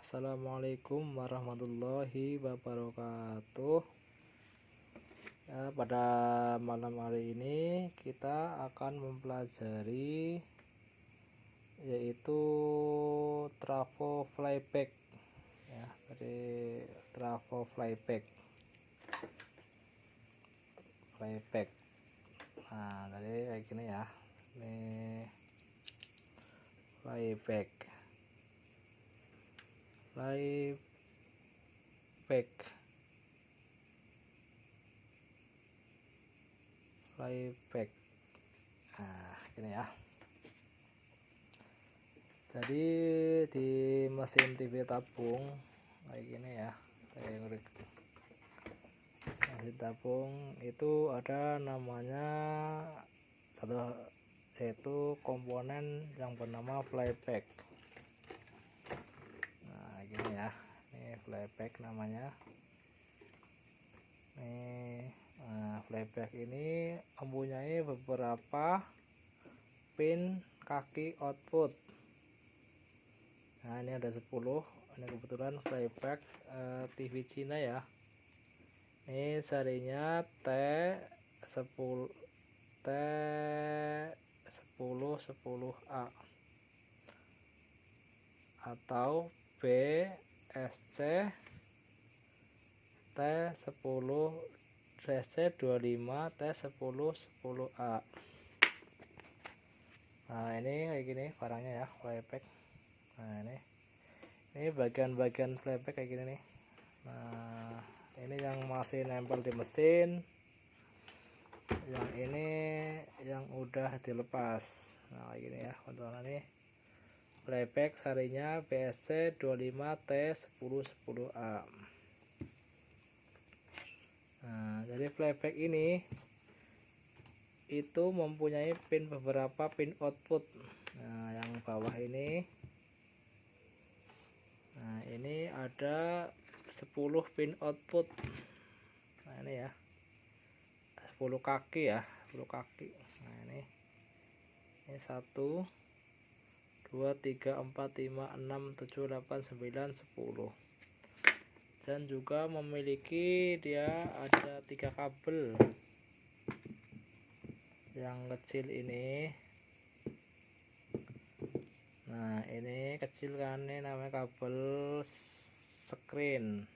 Assalamualaikum warahmatullahi wabarakatuh. Ya, pada malam hari ini kita akan mempelajari yaitu trafo flyback ya, dari trafo flyback. Nah, tadi kayak gini ya. Ini flyback. Nah, gini ya. Jadi di mesin TV tabung kayak gini ya. Mesin tabung itu ada namanya yaitu komponen yang bernama flyback. Nah, gini ya. Ini flyback namanya. Flyback ini mempunyai beberapa pin kaki output. Nah, ini ada 10. Ini kebetulan flyback TV Cina ya. Ini serinya T1010A atau BSC T10-25T1010A. Nah, ini kayak gini barangnya ya, flyback. Nah, ini bagian-bagian flyback kayak gini nih. Nah, ini yang masih nempel di mesin, yang ini yang udah dilepas. Nah, kayak gini ya contohnya nih. Flyback serinya BSC 25T1010A. Nah, jadi flyback ini itu mempunyai beberapa pin output. Nah, yang bawah ini, nah ini ada 10 pin output. Nah, ini ya 10 kaki ya, 10 kaki. Nah, ini 1 2 3 4 5 6 7 8 9 10. Dan juga memiliki dia ada 3 kabel yang kecil ini. Nah, ini kecil kan, ini namanya kabel screen.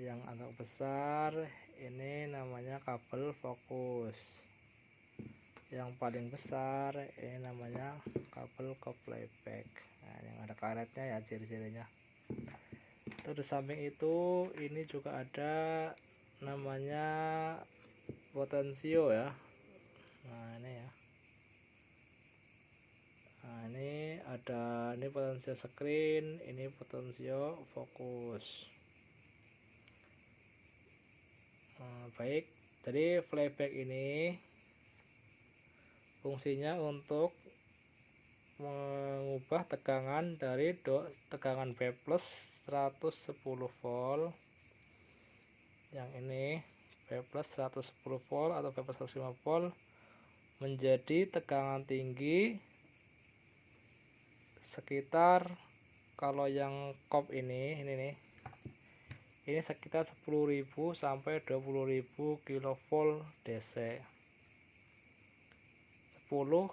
Yang agak besar ini namanya kabel fokus. Yang paling besar ini namanya kabel ke flyback. Nah, yang ada karetnya ya, ciri-cirinya. Terus di samping itu ini juga ada namanya potensio ya. Nah, ini ya. Nah, ini ada, ini potensio screen, ini potensio fokus. Nah, baik, jadi flyback ini fungsinya untuk mengubah tegangan dari tegangan B plus 110 volt, yang ini B plus 110 volt atau B plus 105 volt, menjadi tegangan tinggi sekitar, kalau yang kop ini nih, ini sekitar 10.000 sampai 20.000 kilovolt DC. 10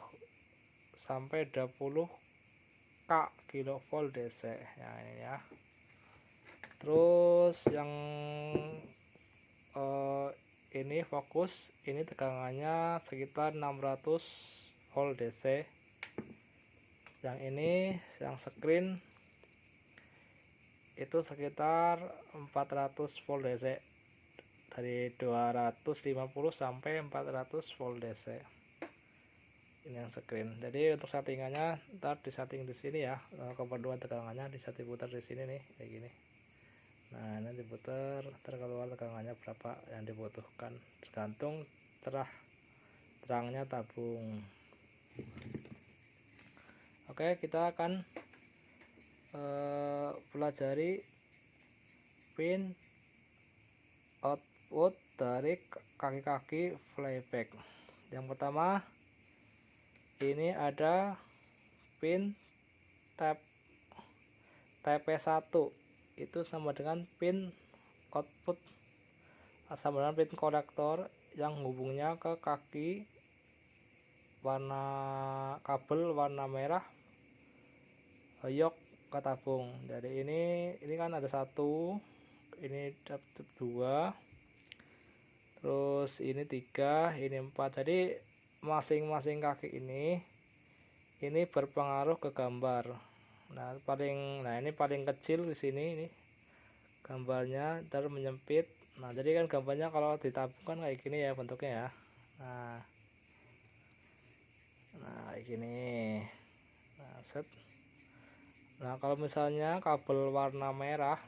sampai 20 K kilovolt DC ya, ini ya. Terus yang ini fokus, ini tegangannya sekitar 600 volt DC. Yang ini yang screen itu sekitar 400 volt DC, dari 250 sampai 400 volt DC. Ini yang screen. Jadi untuk settingannya ntar disetting di sini ya, kepaduan tegangannya diputar di sini nih kayak gini. Nah, ini diputar, terkeluar tegangannya berapa yang dibutuhkan, tergantung terangnya tabung. Oke, kita akan pelajari pin output dari kaki-kaki flyback. Yang pertama, ini ada pin tap. TP1 itu sama dengan pin output, sama dengan pin kolektor yang hubungnya ke kaki kabel warna merah yok ke tabung. Jadi ini kan ada 1, ini 2, terus ini 3, ini 4. Jadi masing-masing kaki ini berpengaruh ke gambar. Nah ini paling kecil di sini, ini gambarnya ntar menyempit. Nah jadi kan gambarnya kalau ditabung kan kayak gini ya bentuknya ya. Nah kayak gini. Nah set. Nah kalau misalnya kabel warna merah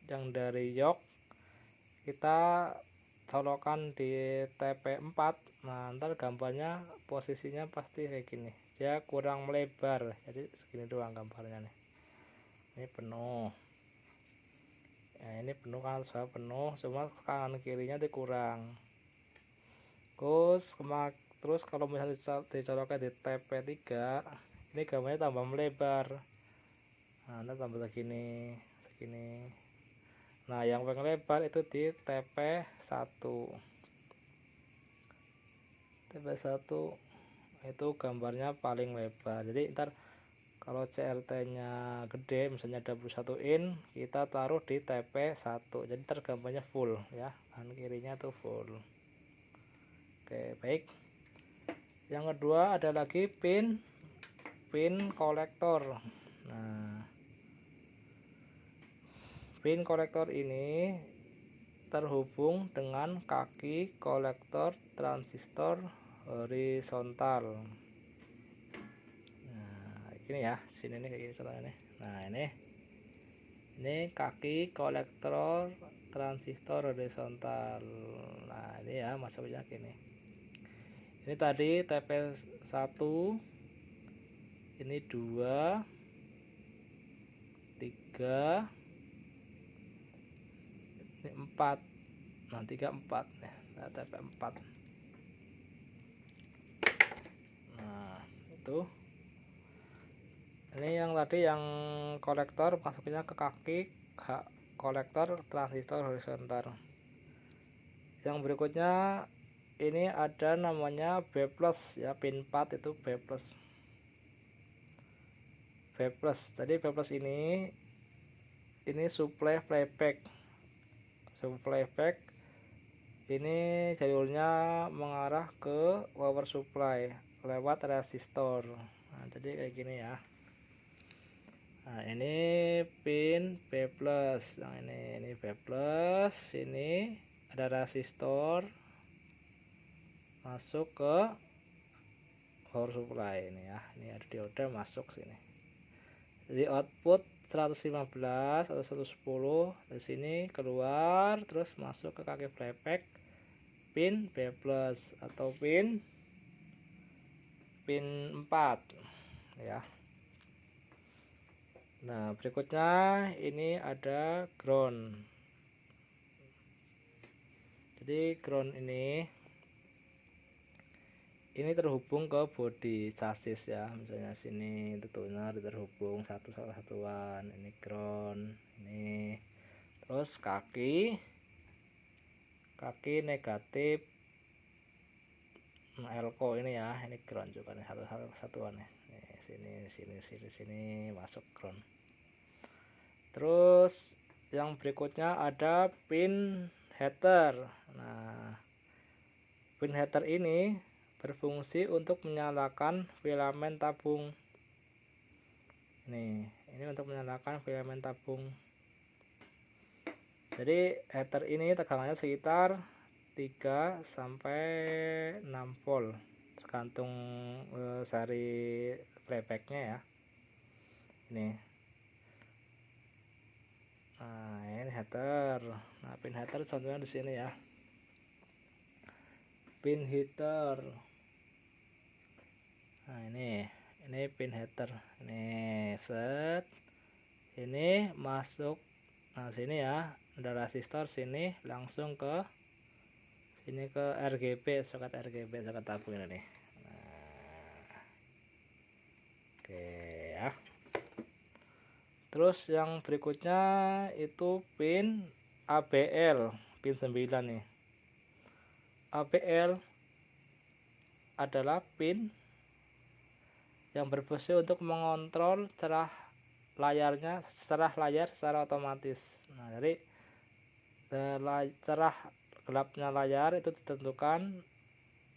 yang dari yok kita colokan di TP4, nah ntar gambarnya posisinya pasti kayak gini, dia kurang melebar, jadi segini doang gambarnya nih. Ini penuh, ya ini penuh kan, sudah penuh, cuma kanan kirinya dikurang. Terus kalau misalnya dicolokkan di TP3, ini gambarnya tambah melebar. Nah ntar tambah segini. Nah yang paling lebar itu di TP1 itu gambarnya paling lebar. Jadi ntar kalau CRT nya gede, misalnya 21 in, kita taruh di TP1, jadi ntar gambarnya full ya, kanan kirinya tuh full. Oke baik, yang kedua ada lagi pin kolektor. Nah pin kolektor ini terhubung dengan kaki kolektor transistor horizontal. Nah ini ya, sini nih kayak gini contohnya nih. Nah ini kaki kolektor transistor horizontal. Nah ini ya masuknya gini. Ini tadi TP1, ini 2, 3, ini 4. Nah 3, 4 ya. Nah TP4. Nah itu ini yang tadi yang kolektor masuknya ke kaki kolektor transistor horizontal. Yang berikutnya ini ada namanya B+ ya, pin 4 itu B+. Tadi B+ ini supply playback. Ini jalurnya mengarah ke power supply lewat resistor. Nah jadi kayak gini ya. Nah ini pin B+, yang ini B+, ini ada resistor masuk ke power supply ini ya. Ini ada dioda masuk sini. Jadi output 115 atau 110 dari sini keluar, terus masuk ke kaki playback pin B+ atau pin 4 ya. Nah berikutnya ini ada ground. Jadi ground ini terhubung ke bodi chassis ya, misalnya sini itu tuner terhubung satuan, ini ground, ini terus kaki negatif elko ini ya, ini ground juga nih, satuan nih. Sini masuk ground. Terus yang berikutnya ada pin heater. Nah pin heater ini berfungsi untuk menyalakan filamen tabung. Ini untuk menyalakan filamen tabung. Jadi heater ini tegangannya sekitar 3 sampai 6 volt tergantung seri playbacknya ya. Ini. Nah ini heater. Nah pin heater contohnya di sini ya. Pin heater. Nah ini pin heater, ini set, ini masuk, nah sini ya ada resistor, sini langsung ke sini ke RGB, soket tabung ini nih. Nah, oke ya. Terus yang berikutnya itu pin ABL, pin 9 nih. ABL adalah pin yang berfungsi untuk mengontrol cerah layar secara otomatis. Nah, dari cerah gelapnya layar itu ditentukan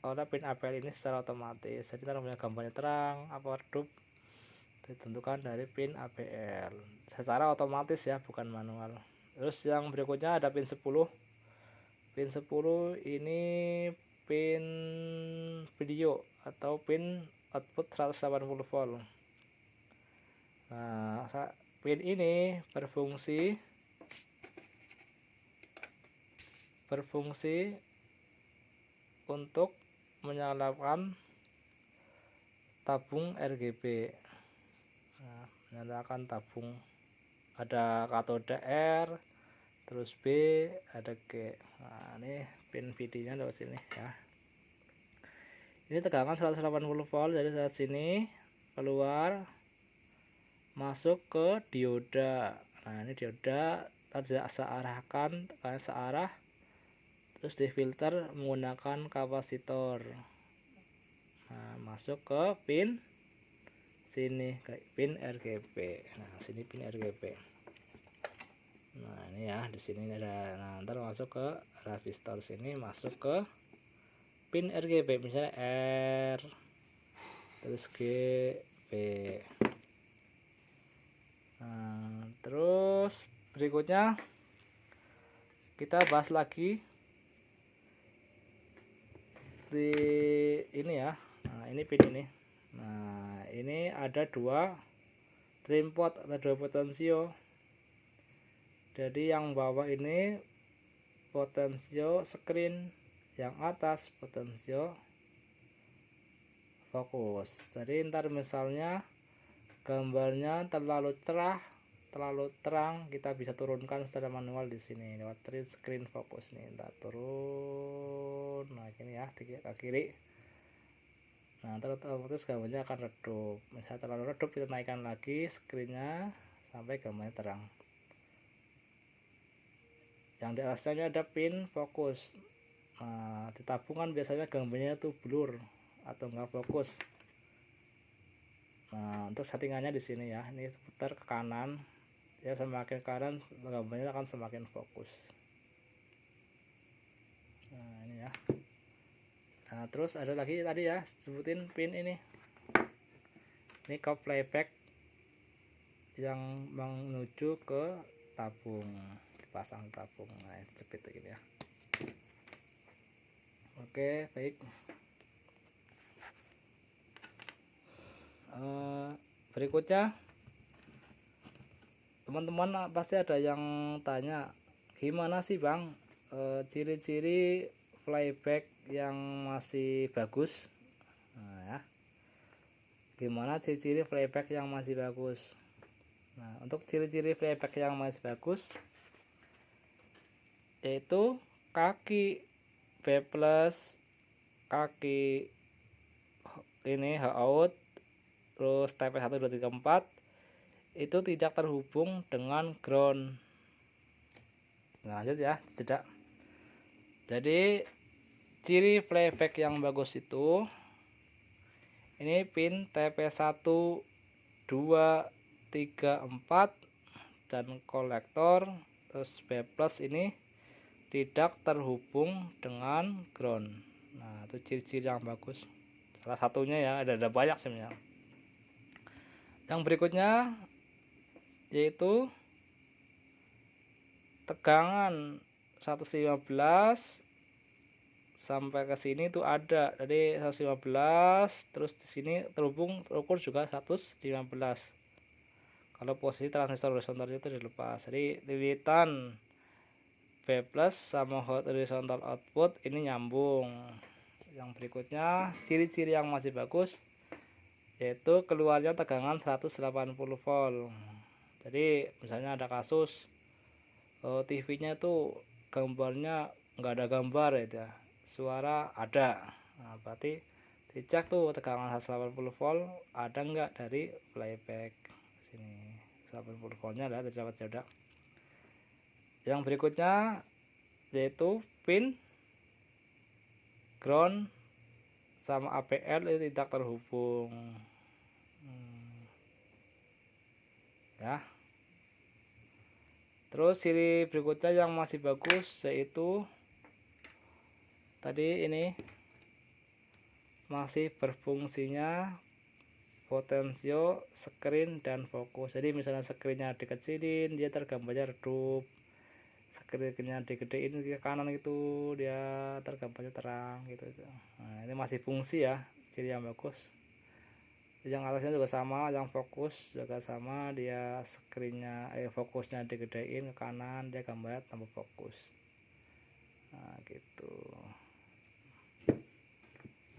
oleh pin ABL ini secara otomatis. Jadi namanya gambarnya terang apa redup ditentukan dari pin ABL secara otomatis ya, bukan manual. Terus yang berikutnya ada pin 10. Pin 10 ini pin video atau pin output 180 volt. Nah, pin ini berfungsi untuk menyalakan tabung RGB. Nah, menyalakan tabung, ada katode R, terus B, ada G. Nah, ini pin videonya lewat sini ya. Ini tegangan 180 volt dari saat sini keluar masuk ke dioda. Nah, ini dioda tidak searahkan, tegangan searah, terus difilter menggunakan kapasitor. Nah, masuk ke pin sini, ke pin RGB. Nah, sini pin RGB. Nah, ini ya, di sini ada. Nah, ntar masuk ke resistor sini, masuk ke pin RGB, misalnya R, terus G, B. Nah, terus berikutnya kita bahas lagi di ini ya. Nah, ini pin ini. Nah, ini ada dua trim pot atau dua potensio. Jadi yang bawah ini potensio screen, yang atas potensio fokus. Jadi ntar misalnya gambarnya terlalu cerah, terlalu terang, kita bisa turunkan secara manual di sini lewat screen fokus nih. Ntar turun, nah ini ya, ke kiri. Nah, terus gambarnya akan redup. Misalnya terlalu redup, kita naikkan lagi screennya sampai gambarnya terang. Yang di atasnya ada pin fokus. Nah, di tabungan biasanya gambarnya itu blur atau enggak fokus. Nah, untuk settingannya di sini ya, ini putar ke kanan ya, semakin kanan gambarnya akan semakin fokus. Nah, ini ya. Nah, terus ada lagi tadi ya, sebutin pin ini ke playback yang menuju ke tabung, dipasang tabung. Nah, seperti ini ya. Oke, baik. Berikutnya teman-teman pasti ada yang tanya, gimana sih Bang ciri-ciri playback yang masih bagus? Nah, ya. Gimana ciri-ciri playback yang masih bagus? Nah, untuk ciri-ciri playback yang masih bagus yaitu kaki B+, kaki ini H out, terus TP 1 2 3 4 itu tidak terhubung dengan ground. Nah, lanjut ya, jeda. Jadi ciri playback yang bagus itu ini pin TP1 2 3 4 dan kolektor, terus B+ ini tidak terhubung dengan ground. Nah, itu ciri-ciri yang bagus. Salah satunya ya, ada banyak sebenarnya. Yang berikutnya yaitu tegangan 115 sampai ke sini itu ada. Jadi 115, terus di sini terhubung terukur juga 115. Kalau posisi transistor horizontal itu dilepas. Jadi lilitan B+ sama horizontal output ini nyambung. Yang berikutnya ciri-ciri yang masih bagus yaitu keluarnya tegangan 180 volt. Jadi misalnya ada kasus TV-nya itu gambarnya nggak ada gambar ya, suara ada. Nah, berarti dicek tuh tegangan 180 volt ada nggak dari playback sini. 80 voltnya lah dapat jadak. Yang berikutnya yaitu pin ground sama APL itu tidak terhubung. Ya. Terus ciri berikutnya yang masih bagus yaitu tadi ini masih berfungsinya potensio, screen, dan fokus. Jadi misalnya screennya dikecilin, dia tergambarnya redup. Screennya digedein ke kanan gitu, dia tergambarnya terang gitu. Nah, ini masih fungsi ya, ciri yang bagus. Yang atasnya juga sama, yang fokus juga sama, dia screennya fokusnya digedein ke kanan, dia gambarnya tambah fokus. Nah gitu.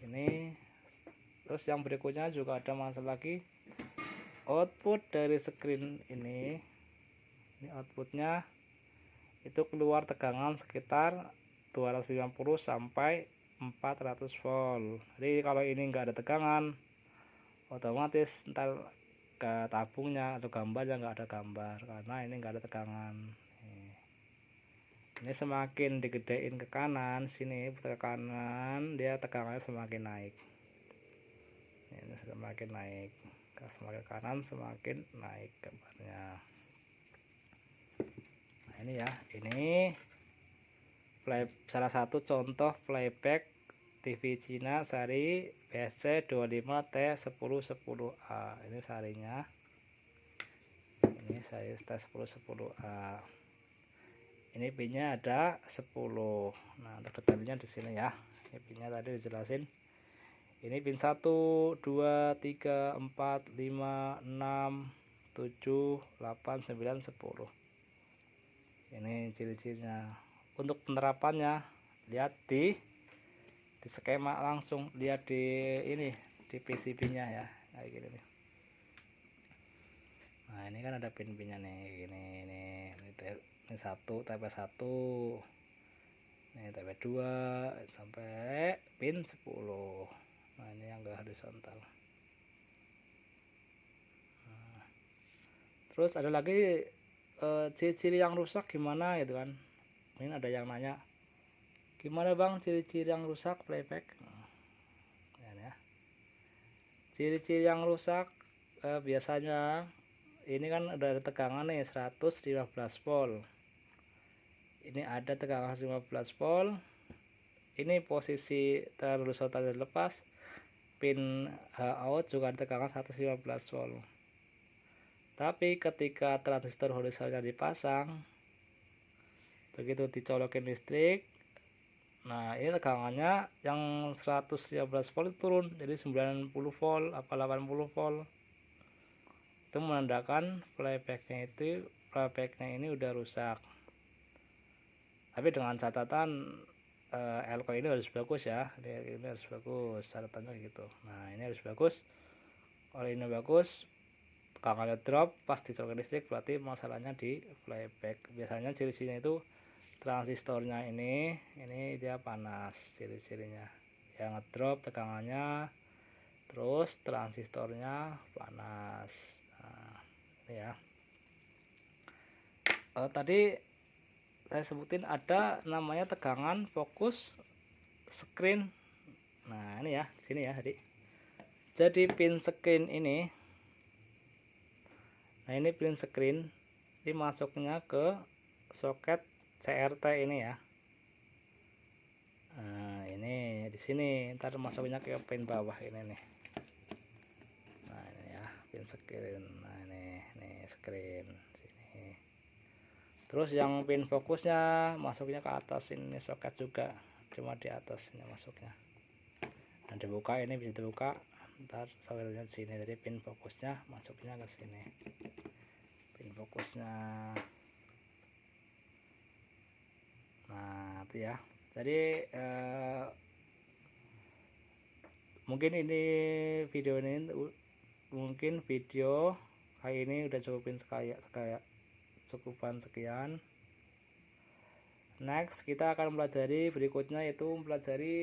Ini terus yang berikutnya juga ada masalah lagi, output dari screen ini outputnya itu keluar tegangan sekitar 250 sampai 400 volt. Jadi kalau ini enggak ada tegangan, otomatis ntar ke tabungnya atau gambarnya enggak ada gambar karena ini enggak ada tegangan. Ini semakin digedein ke kanan, sini putar ke kanan, dia tegangannya semakin naik. Ini semakin naik, semakin kanan semakin naik gambarnya. Nah ini ya, ini salah satu contoh playback TV Cina seri BSC25T1010A. Ini serinya, ini seri T1010A. Ini pinnya ada 10. Nah untuk detailnya di sini ya, ini pinnya tadi dijelasin. Ini pin 1, 2, 3, 4, 5, 6, 7, 8, 9, 10. Ini ciri-cirinya. Untuk penerapannya lihat di skema, langsung lihat di ini di PCB-nya ya, kayak gini nih. Nah ini kan ada pin-pinnya nih, ini 1 TP1, ini TP2 sampai pin 10. Nah ini yang enggak horizontal. Nah, terus ada lagi ciri-ciri yang rusak gimana gitu kan. Ini ada yang nanya, gimana bang ciri-ciri yang rusak playback? Ya. Ciri-ciri yang rusak biasanya ini kan udah ada tegangan nih 115 volt. Ini ada tegangan 115 volt. Ini posisi horizontal lepas. Pin out juga ada tegangan 115 volt. Tapi ketika transistor horizontal dipasang, begitu dicolokin listrik, nah ini tegangannya yang 115 volt turun jadi 90 volt apa 80 volt. Itu menandakan playbacknya ini udah rusak. Tapi dengan catatan elko ini harus bagus ya, ini harus bagus catatannya gitu. Nah ini harus bagus. Kalau ini bagus, tegangannya drop pas dicolokin listrik, berarti masalahnya di playback. Biasanya ciri-cirinya itu transistornya ini dia panas, ciri-cirinya yang ngedrop tegangannya, terus transistornya panas. Nah ini ya, tadi saya sebutin ada namanya tegangan, fokus, screen. Nah ini ya, di sini ya tadi. Jadi pin screen ini, nah ini pin screen, ini masuknya ke soket CRT ini ya. Nah ini di sini ntar masuknya ke pin bawah ini nih. Nah ini ya pin screen. Nah ini screen sini. Terus yang pin fokusnya masuknya ke atas ini soket juga, cuma di atas ini masuknya. Dan dibuka, ini bisa dibuka. Ntar soalnya di sini, jadi pin fokusnya masuknya ke sini. Pin fokusnya. Nah itu ya. Jadi mungkin ini video kali ini udah cukupan sekian. Next kita akan pelajari berikutnya, yaitu mempelajari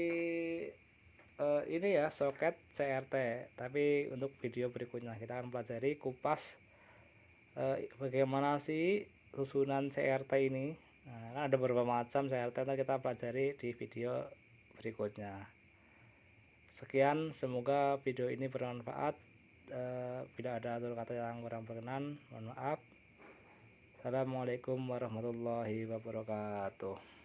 ini ya soket CRT. Tapi untuk video berikutnya kita akan pelajari kupas bagaimana sih susunan CRT ini. Nah, kan ada beberapa macam CRT, nanti kita pelajari di video berikutnya. Sekian, semoga video ini bermanfaat. Bila ada tutur kata yang kurang berkenan, mohon maaf. Assalamualaikum warahmatullahi wabarakatuh.